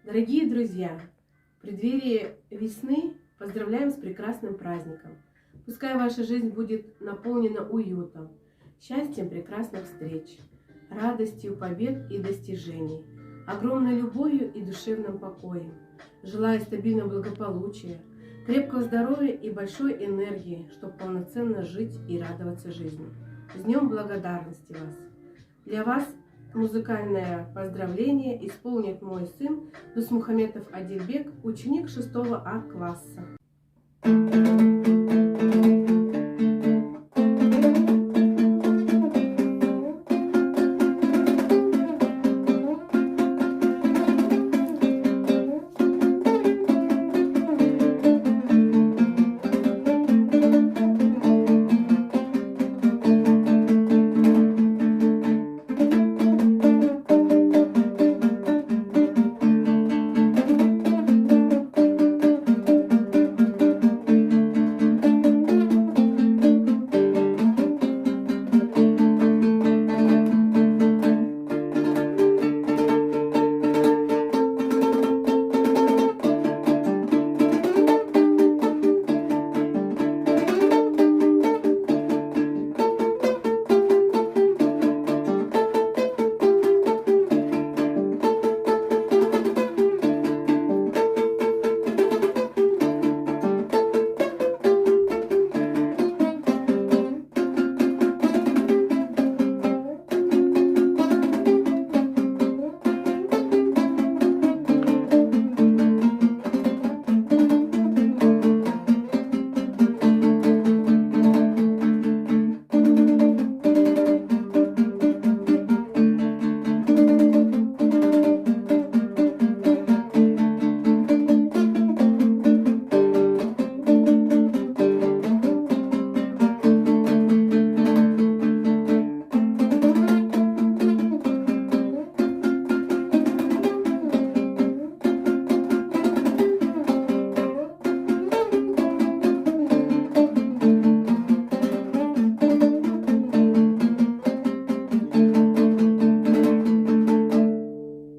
Дорогие друзья, в преддверии весны поздравляем с прекрасным праздником. Пускай ваша жизнь будет наполнена уютом, счастьем прекрасных встреч, радостью побед и достижений, огромной любовью и душевным покоем. Желаю стабильного благополучия, крепкого здоровья и большой энергии, чтобы полноценно жить и радоваться жизни. С Днем Благодарности вас! Для вас музыкальное поздравление исполнит мой сын Дусмухаметов Адильбек, ученик 6 А класса.